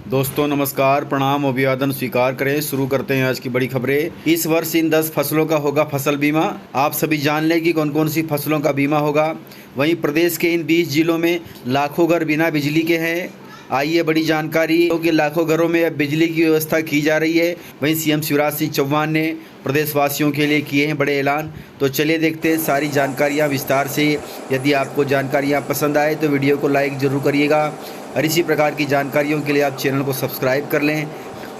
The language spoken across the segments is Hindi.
दोस्तों नमस्कार, प्रणाम, अभिवादन स्वीकार करें। शुरू करते हैं आज की बड़ी खबरें। इस वर्ष इन 10 फसलों का होगा फसल बीमा। आप सभी जान लें कि कौन कौन सी फसलों का बीमा होगा। वहीं प्रदेश के इन 20 जिलों में लाखों घर बिना बिजली के हैं। आइए बड़ी जानकारी, क्योंकि लाखों घरों में अब बिजली की व्यवस्था की जा रही है। वहीं सीएम शिवराज सिंह चौहान ने प्रदेशवासियों के लिए किए हैं बड़े ऐलान। तो चलिए देखते हैं सारी जानकारियां विस्तार से। यदि आपको जानकारियां पसंद आए तो वीडियो को लाइक ज़रूर करिएगा और इसी प्रकार की जानकारियों के लिए आप चैनल को सब्सक्राइब कर लें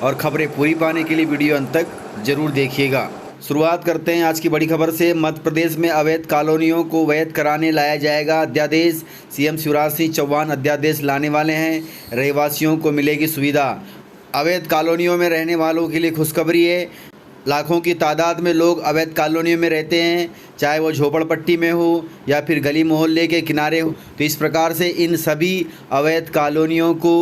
और खबरें पूरी पाने के लिए वीडियो अंत तक ज़रूर देखिएगा। शुरुआत करते हैं आज की बड़ी खबर से। मध्य प्रदेश में अवैध कॉलोनियों को वैध कराने लाया जाएगा अध्यादेश। सीएम शिवराज सिंह चौहान अध्यादेश लाने वाले हैं। रहवासियों को मिलेगी सुविधा। अवैध कॉलोनियों में रहने वालों के लिए खुशखबरी है। लाखों की तादाद में लोग अवैध कॉलोनियों में रहते हैं, चाहे वो झोपड़पट्टी में हो या फिर गली मोहल्ले के किनारे हो। तो इस प्रकार से इन सभी अवैध कॉलोनियों को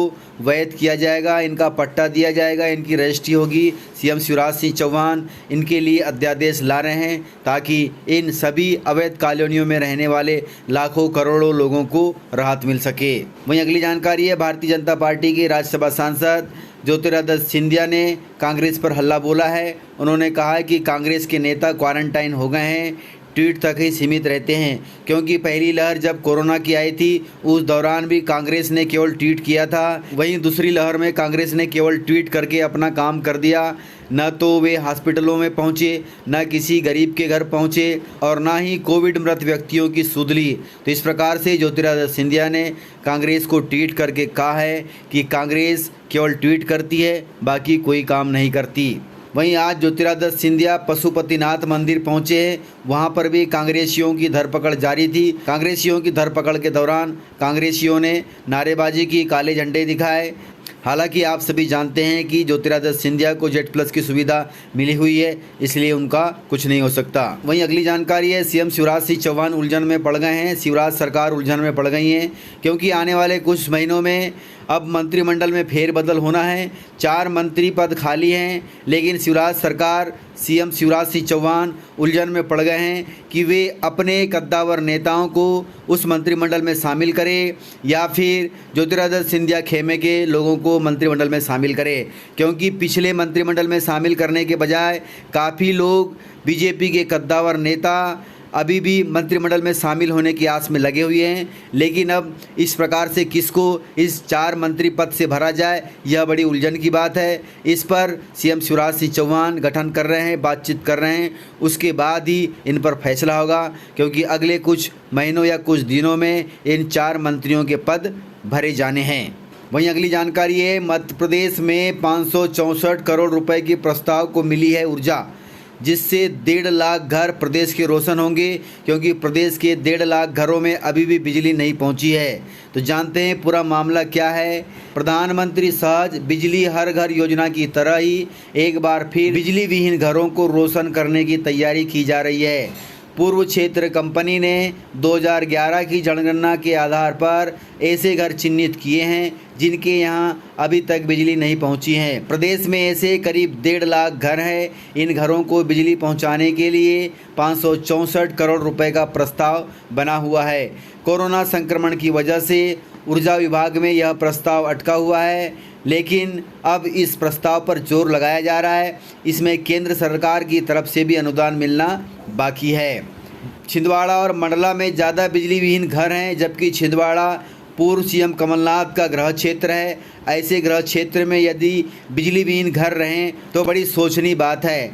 वैध किया जाएगा, इनका पट्टा दिया जाएगा, इनकी रजिस्ट्री होगी। सीएम शिवराज सिंह चौहान इनके लिए अध्यादेश ला रहे हैं ताकि इन सभी अवैध कॉलोनियों में रहने वाले लाखों करोड़ों लोगों को राहत मिल सके। वहीं अगली जानकारी है, भारतीय जनता पार्टी के राज्यसभा सांसद ज्योतिरादित्य सिंधिया ने कांग्रेस पर हल्ला बोला है। उन्होंने कहा है कि कांग्रेस के नेता क्वारंटाइन हो गए हैं, ट्वीट तक ही सीमित रहते हैं, क्योंकि पहली लहर जब कोरोना की आई थी उस दौरान भी कांग्रेस ने केवल ट्वीट किया था। वहीं दूसरी लहर में कांग्रेस ने केवल ट्वीट करके अपना काम कर दिया। न तो वे हॉस्पिटलों में पहुंचे, न किसी गरीब के घर पहुंचे और न ही कोविड मृत व्यक्तियों की सुध ली। तो इस प्रकार से ज्योतिरादित्य सिंधिया ने कांग्रेस को ट्वीट करके कहा है कि कांग्रेस केवल ट्वीट करती है, बाकी कोई काम नहीं करती। वहीं आज ज्योतिरादित्य सिंधिया पशुपतिनाथ मंदिर पहुंचे हैं। वहां पर भी कांग्रेसियों की धरपकड़ जारी थी। कांग्रेसियों की धरपकड़ के दौरान कांग्रेसियों ने नारेबाजी की, काले झंडे दिखाए। हालांकि आप सभी जानते हैं कि ज्योतिरादित्य सिंधिया को जेड प्लस की सुविधा मिली हुई है, इसलिए उनका कुछ नहीं हो सकता। वहीं अगली जानकारी है, सीएम शिवराज सिंह चौहान उलझन में पड़ गए हैं। शिवराज सरकार उलझन में पड़ गई है, क्योंकि आने वाले कुछ महीनों में अब मंत्रिमंडल में फेरबदल होना है। 4 मंत्री पद खाली हैं, लेकिन शिवराज सरकार, सीएम शिवराज सिंह चौहान उलझन में पड़ गए हैं कि वे अपने कद्दावर नेताओं को उस मंत्रिमंडल में शामिल करें या फिर ज्योतिरादित्य सिंधिया खेमे के लोगों को मंत्रिमंडल में शामिल करें। क्योंकि पिछले मंत्रिमंडल में शामिल करने के बजाय काफ़ी लोग बीजेपी के कद्दावर नेता अभी भी मंत्रिमंडल में शामिल होने की आस में लगे हुए हैं। लेकिन अब इस प्रकार से किसको इस 4 मंत्री पद से भरा जाए, यह बड़ी उलझन की बात है। इस पर सीएम शिवराज सिंह चौहान गठन कर रहे हैं, बातचीत कर रहे हैं। उसके बाद ही इन पर फैसला होगा, क्योंकि अगले कुछ महीनों या कुछ दिनों में इन 4 मंत्रियों के पद भरे जाने हैं। वहीं अगली जानकारी है, मध्य प्रदेश में 564 करोड़ रुपए की प्रस्ताव को मिली है ऊर्जा, जिससे 1.5 लाख घर प्रदेश के रोशन होंगे, क्योंकि प्रदेश के 1.5 लाख घरों में अभी भी बिजली नहीं पहुंची है। तो जानते हैं पूरा मामला क्या है। प्रधानमंत्री सहज बिजली हर घर योजना की तरह ही एक बार फिर बिजली विहीन घरों को रोशन करने की तैयारी की जा रही है। पूर्व क्षेत्र कंपनी ने 2011 की जनगणना के आधार पर ऐसे घर चिन्हित किए हैं जिनके यहां अभी तक बिजली नहीं पहुंची है। प्रदेश में ऐसे करीब 1.5 लाख घर हैं। इन घरों को बिजली पहुंचाने के लिए 564 करोड़ रुपए का प्रस्ताव बना हुआ है। कोरोना संक्रमण की वजह से ऊर्जा विभाग में यह प्रस्ताव अटका हुआ है, लेकिन अब इस प्रस्ताव पर जोर लगाया जा रहा है। इसमें केंद्र सरकार की तरफ से भी अनुदान मिलना बाकी है। छिंदवाड़ा और मंडला में ज़्यादा बिजली विहीन घर हैं, जबकि छिंदवाड़ा पूर्व सीएम कमलनाथ का गृह क्षेत्र है। ऐसे गृह क्षेत्र में यदि बिजली विहीन घर रहें तो बड़ी सोचनीय बात है।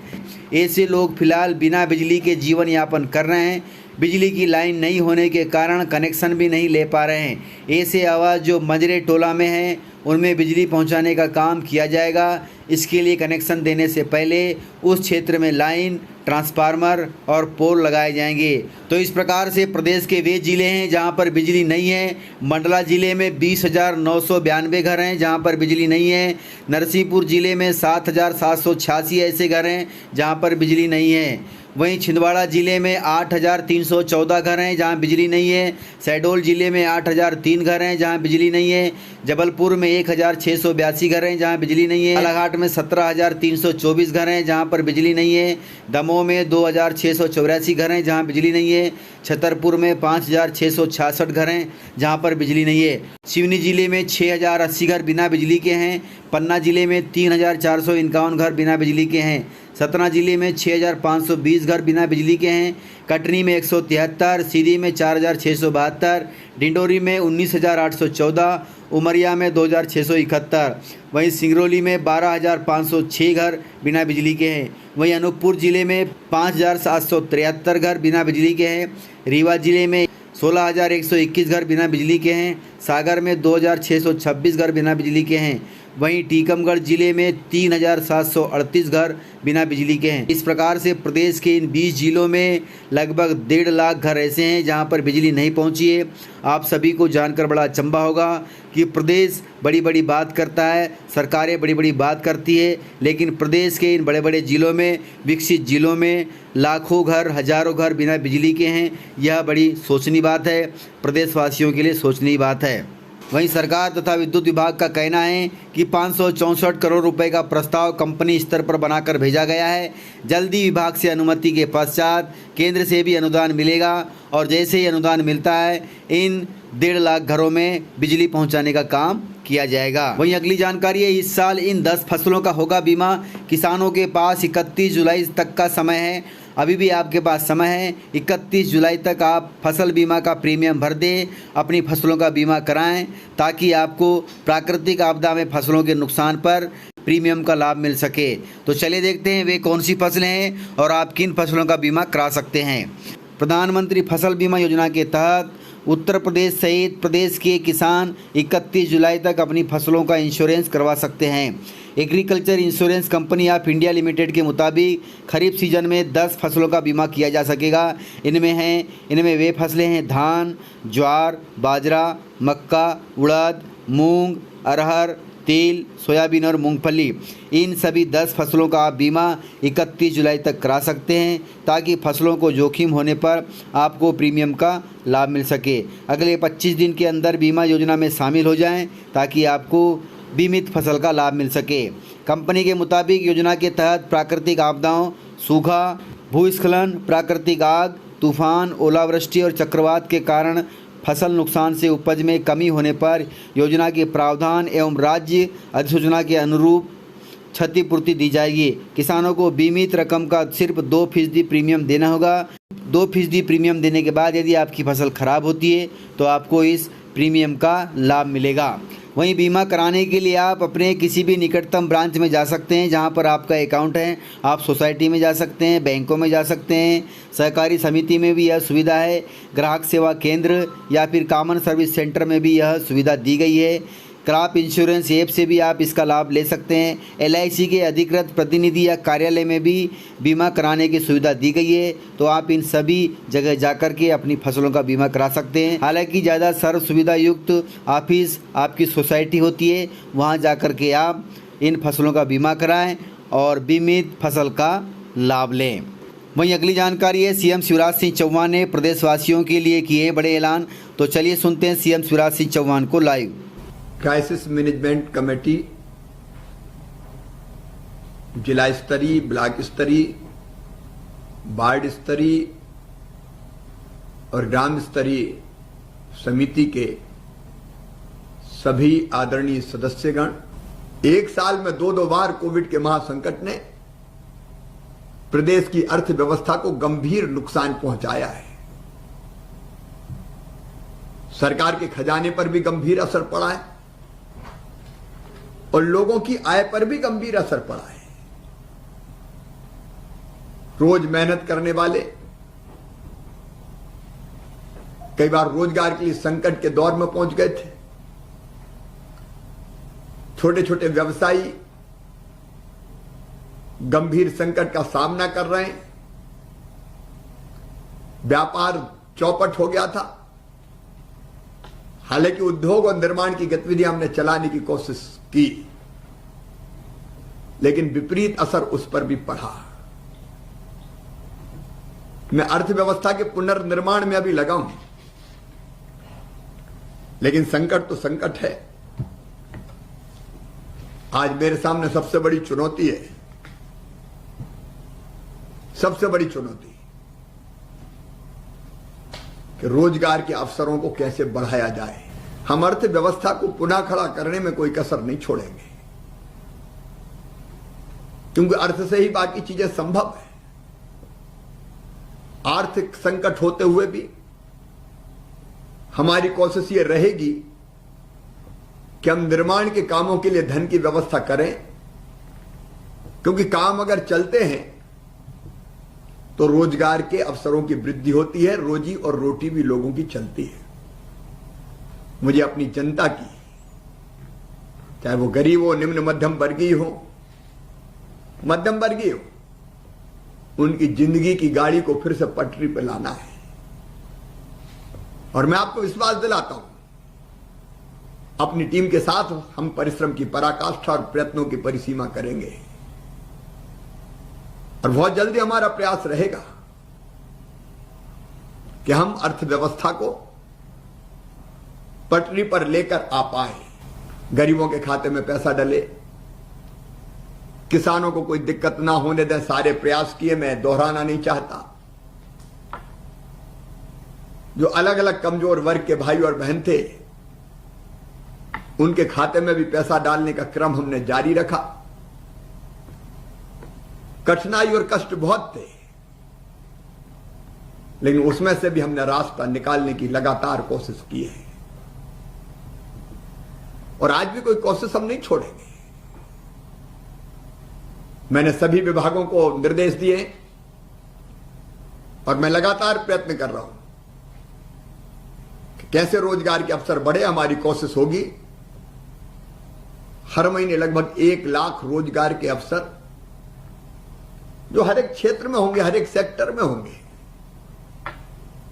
ऐसे लोग फिलहाल बिना बिजली के जीवन यापन कर रहे हैं। बिजली की लाइन नहीं होने के कारण कनेक्शन भी नहीं ले पा रहे हैं। ऐसे आवाज़ जो मजरे टोला में हैं उनमें बिजली पहुंचाने का काम किया जाएगा। इसके लिए कनेक्शन देने से पहले उस क्षेत्र में लाइन, ट्रांसफार्मर और पोल लगाए जाएंगे। तो इस प्रकार से प्रदेश के वे ज़िले हैं जहां पर बिजली नहीं है। मंडला ज़िले में 20,992 घर हैं जहां पर बिजली नहीं है। नरसिंहपुर ज़िले में 7,786 ऐसे घर हैं जहां पर बिजली नहीं है। वहीं छिंदवाड़ा जिले में 8,314 घर हैं जहां बिजली नहीं है। शहडोल जिले में 8,003 घर हैं जहां बिजली नहीं है। जबलपुर में 1,682 घर हैं जहां बिजली नहीं है। बालाघाट में 17,324 घर हैं जहां पर बिजली नहीं है। दमोह में 2,684 घर हैं जहां बिजली नहीं है। छतरपुर में 5,666 घर हैं जहां पर बिजली नहीं है। सिवनी जिले में 6,080 घर बिना बिजली के हैं। पन्ना जिले में 3,451 घर बिना बिजली के हैं। सतना जिले में 6,520 घर बिना बिजली के हैं। कटनी में 173, सीधी में 4,672, डिंडोरी में 19,814, उमरिया में 2,671, वहीं सिंगरौली में 12,506 घर बिना बिजली के हैं। वहीं अनूपपुर जिले में 5,773 घर बिना बिजली के हैं। रीवा जिले में 16,121 घर बिना बिजली के हैं। सागर में 2,626 घर बिना बिजली के हैं। वहीं टीकमगढ़ जिले में 3,738 घर बिना बिजली के हैं। इस प्रकार से प्रदेश के इन 20 जिलों में लगभग 1.5 लाख घर ऐसे हैं जहां पर बिजली नहीं पहुंची है। आप सभी को जानकर बड़ा अचंभा होगा कि प्रदेश बड़ी बड़ी बात करता है, सरकारें बड़ी बड़ी बात करती है, लेकिन प्रदेश के इन बड़े बड़े ज़िलों में, विकसित ज़िलों में लाखों घर, हज़ारों घर बिना बिजली के हैं। यह बड़ी सोचनीय बात है, प्रदेशवासियों के लिए सोचनीय बात है। वहीं सरकार तथा विद्युत विभाग का कहना है कि 564 करोड़ रुपए का प्रस्ताव कंपनी स्तर पर बनाकर भेजा गया है। जल्दी विभाग से अनुमति के पश्चात केंद्र से भी अनुदान मिलेगा और जैसे ही अनुदान मिलता है इन 1.5 लाख घरों में बिजली पहुंचाने का काम किया जाएगा। वहीं अगली जानकारी है, इस साल इन 10 फसलों का होगा बीमा। किसानों के पास 31 जुलाई तक का समय है। अभी भी आपके पास समय है। 31 जुलाई तक आप फसल बीमा का प्रीमियम भर दें, अपनी फसलों का बीमा कराएं ताकि आपको प्राकृतिक आपदा में फसलों के नुकसान पर प्रीमियम का लाभ मिल सके। तो चलिए देखते हैं वे कौन सी फसलें हैं और आप किन फसलों का बीमा करा सकते हैं। प्रधानमंत्री फसल बीमा योजना के तहत उत्तर प्रदेश सहित प्रदेश के किसान 31 जुलाई तक अपनी फसलों का इंश्योरेंस करवा सकते हैं। Agriculture insurance company of India limited के मुताबिक खरीफ सीजन में 10 फसलों का बीमा किया जा सकेगा। इनमें वे फसलें हैं धान, ज्वार, बाजरा, मक्का, उड़द, मूंग, अरहर, तिल, सोयाबीन और मूंगफली। इन सभी 10 फसलों का आप बीमा 31 जुलाई तक करा सकते हैं ताकि फसलों को जोखिम होने पर आपको प्रीमियम का लाभ मिल सके। अगले 25 दिन के अंदर बीमा योजना में शामिल हो जाएं ताकि आपको बीमित फसल का लाभ मिल सके। कंपनी के मुताबिक योजना के तहत प्राकृतिक आपदाओं, सूखा, भूस्खलन, प्राकृतिक आग, तूफान, ओलावृष्टि और चक्रवात के कारण फसल नुकसान से उपज में कमी होने पर योजना के प्रावधान एवं राज्य अधिसूचना के अनुरूप क्षतिपूर्ति दी जाएगी। किसानों को बीमित रकम का सिर्फ 2% प्रीमियम देना होगा। 2% प्रीमियम देने के बाद यदि आपकी फसल खराब होती है तो आपको इस प्रीमियम का लाभ मिलेगा। वहीं बीमा कराने के लिए आप अपने किसी भी निकटतम ब्रांच में जा सकते हैं जहां पर आपका अकाउंट है। आप सोसाइटी में जा सकते हैं, बैंकों में जा सकते हैं, सहकारी समिति में भी यह सुविधा है। ग्राहक सेवा केंद्र या फिर कॉमन सर्विस सेंटर में भी यह सुविधा दी गई है। क्रॉप इंश्योरेंस ऐप से भी आप इसका लाभ ले सकते हैं। LIC के अधिकृत प्रतिनिधि या कार्यालय में भी बीमा कराने की सुविधा दी गई है। तो आप इन सभी जगह जाकर के अपनी फसलों का बीमा करा सकते हैं। हालांकि ज़्यादा सर्व सुविधा युक्त ऑफिस आपकी सोसाइटी होती है, वहां जाकर के आप इन फसलों का बीमा कराएं और बीमित फसल का लाभ लें। वहीं अगली जानकारी है, CM शिवराज सिंह चौहान ने प्रदेशवासियों के लिए किए हैं बड़े ऐलान। तो चलिए सुनते हैं CM शिवराज सिंह चौहान को लाइव। क्राइसिस मैनेजमेंट कमेटी जिला स्तरीय, ब्लॉक स्तरीय, वार्ड स्तरीय और ग्राम स्तरीय समिति के सभी आदरणीय सदस्यगण, एक साल में 2 बार कोविड के महासंकट ने प्रदेश की अर्थव्यवस्था को गंभीर नुकसान पहुंचाया है। सरकार के खजाने पर भी गंभीर असर पड़ा है और लोगों की आय पर भी गंभीर असर पड़ा है। रोज मेहनत करने वाले, कई बार रोजगार के लिए संकट के दौर में पहुंच गए थे। छोटे छोटे व्यवसायी गंभीर संकट का सामना कर रहे हैं। व्यापार चौपट हो गया था। हालांकि उद्योग और निर्माण की गतिविधियां हमने चलाने की कोशिश की, लेकिन विपरीत असर उस पर भी पड़ा। मैं अर्थव्यवस्था के पुनर्निर्माण में अभी लगा हूं, लेकिन संकट तो संकट है। आज मेरे सामने सबसे बड़ी चुनौती है, सबसे बड़ी चुनौती कि रोजगार के अवसरों को कैसे बढ़ाया जाए। हम अर्थव्यवस्था को पुनः खड़ा करने में कोई कसर नहीं छोड़ेंगे, क्योंकि अर्थ से ही बाकी चीजें संभव है। आर्थिक संकट होते हुए भी हमारी कोशिश ये रहेगी कि हम निर्माण के कामों के लिए धन की व्यवस्था करें, क्योंकि काम अगर चलते हैं तो रोजगार के अवसरों की वृद्धि होती है, रोजी और रोटी भी लोगों की चलती है। मुझे अपनी जनता की, चाहे वो गरीब हो, निम्न मध्यम वर्गीय हो, मध्यम वर्गीय हो, उनकी जिंदगी की गाड़ी को फिर से पटरी पर लाना है। और मैं आपको विश्वास दिलाता हूं, अपनी टीम के साथ हम परिश्रम की पराकाष्ठा और प्रयत्नों की परिसीमा करेंगे, और बहुत जल्दी हमारा प्रयास रहेगा कि हम अर्थव्यवस्था को पटरी पर लेकर आ पाए, गरीबों के खाते में पैसा डले, किसानों को कोई दिक्कत ना होने दें। सारे प्रयास किए, मैं दोहराना नहीं चाहता। जो अलग अलग कमजोर वर्ग के भाई और बहन थे, उनके खाते में भी पैसा डालने का क्रम हमने जारी रखा। कठिनाई और कष्ट बहुत थे, लेकिन उसमें से भी हमने रास्ता निकालने की लगातार कोशिश की है, और आज भी कोई कोशिश हम नहीं छोड़ेंगे। मैंने सभी विभागों को निर्देश दिए और मैं लगातार प्रयत्न कर रहा हूं कि कैसे रोजगार के अवसर बढ़े। हमारी कोशिश होगी हर महीने लगभग 1 लाख रोजगार के अवसर, जो हर एक क्षेत्र में होंगे, हर एक सेक्टर में होंगे,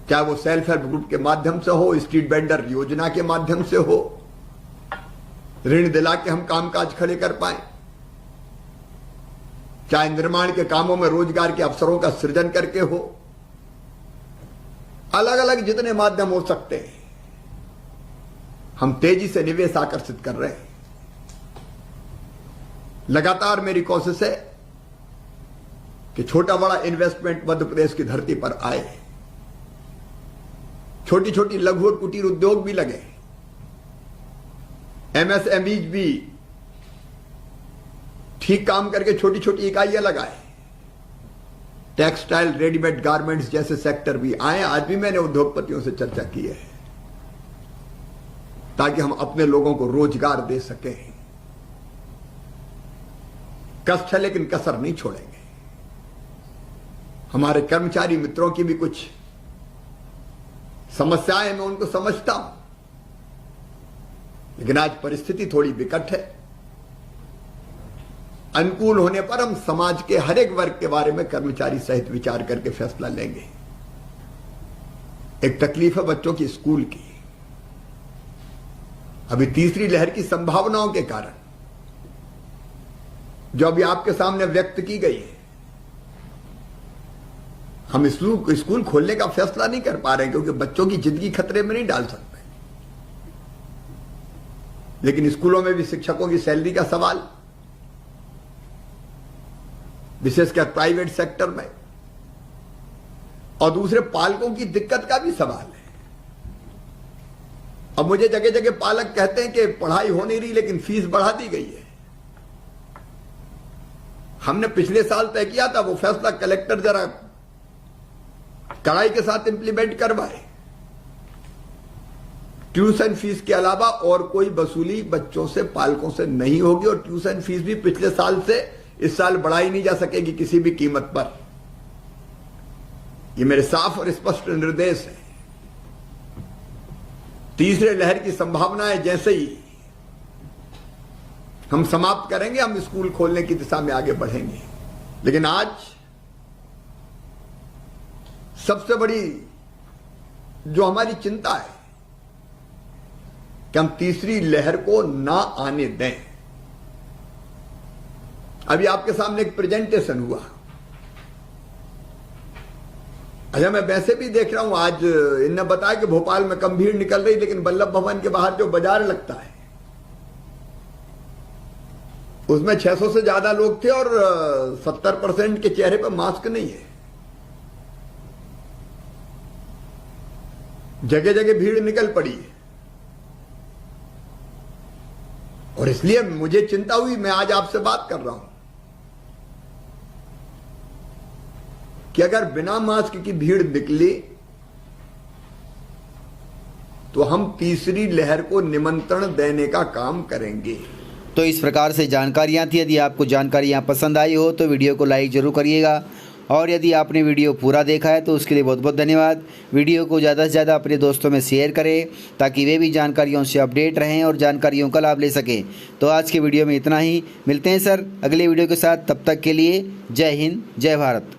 चाहे वो सेल्फ हेल्प ग्रुप के माध्यम से हो, स्ट्रीट वेंडर योजना के माध्यम से हो, ऋण दिला के हम कामकाज खड़े कर पाए, चाहे निर्माण के कामों में रोजगार के अवसरों का सृजन करके हो। अलग अलग जितने माध्यम हो सकते हैं, हम तेजी से निवेश आकर्षित कर रहे हैं। लगातार मेरी कोशिश है कि छोटा बड़ा इन्वेस्टमेंट मध्य प्रदेश की धरती पर आए, छोटी छोटी लघु और कुटीर उद्योग भी लगे, एमएसएमईज भी ठीक काम करके छोटी छोटी इकाइयां लगाए, टेक्सटाइल, रेडीमेड गारमेंट्स जैसे सेक्टर भी आए। आज भी मैंने उद्योगपतियों से चर्चा की है, ताकि हम अपने लोगों को रोजगार दे सकें। कष्ट है, लेकिन कसर नहीं छोड़ेंगे। हमारे कर्मचारी मित्रों की भी कुछ समस्याएं मैं उनको समझता हूं, लेकिन आज परिस्थिति थोड़ी विकट है। अनुकूल होने पर हम समाज के हर एक वर्ग के बारे में कर्मचारी सहित विचार करके फैसला लेंगे। एक तकलीफ है बच्चों की स्कूल की। अभी तीसरी लहर की संभावनाओं के कारण, जो अभी आपके सामने व्यक्त की गई है, हम स्कूल खोलने का फैसला नहीं कर पा रहे हैं, क्योंकि बच्चों की जिंदगी खतरे में नहीं डाल सकते। लेकिन स्कूलों में भी शिक्षकों की सैलरी का सवाल, विशेषकर प्राइवेट सेक्टर में, और दूसरे पालकों की दिक्कत का भी सवाल है। अब मुझे जगह जगह पालक कहते हैं कि पढ़ाई हो नहीं रही, लेकिन फीस बढ़ा दी गई है। हमने पिछले साल तय किया था, वो फैसला कलेक्टर जरा कड़ाई के साथ इंप्लीमेंट करवाए। ट्यूशन फीस के अलावा और कोई वसूली बच्चों से, पालकों से नहीं होगी, और ट्यूशन फीस भी पिछले साल से इस साल बढ़ाई नहीं जा सकेगी किसी भी कीमत पर। ये मेरे साफ और स्पष्ट निर्देश है। तीसरे लहर की संभावनाएं जैसे ही हम समाप्त करेंगे, हम स्कूल खोलने की दिशा में आगे बढ़ेंगे। लेकिन आज सबसे बड़ी जो हमारी चिंता है कि हम तीसरी लहर को ना आने दें। अभी आपके सामने एक प्रेजेंटेशन हुआ, अच्छा, मैं वैसे भी देख रहा हूं, आज इन्होंने बताया कि भोपाल में कम भीड़ निकल रही, लेकिन वल्लभ भवन के बाहर जो बाजार लगता है उसमें 600 से ज्यादा लोग थे और 70% के चेहरे पर मास्क नहीं है। जगह जगह भीड़ निकल पड़ी है और इसलिए मुझे चिंता हुई। मैं आज आपसे बात कर रहा हूं कि अगर बिना मास्क की भीड़ निकली तो हम तीसरी लहर को निमंत्रण देने का काम करेंगे। तो इस प्रकार से जानकारियाँ थी। यदि आपको जानकारियाँ पसंद आई हो तो वीडियो को लाइक ज़रूर करिएगा और यदि आपने वीडियो पूरा देखा है तो उसके लिए बहुत बहुत धन्यवाद। वीडियो को ज़्यादा से ज़्यादा अपने दोस्तों में शेयर करें ताकि वे भी जानकारियों से अपडेट रहें और जानकारियों का लाभ ले सकें। तो आज के वीडियो में इतना ही। मिलते हैं सर अगले वीडियो के साथ, तब तक के लिए जय हिंद, जय भारत।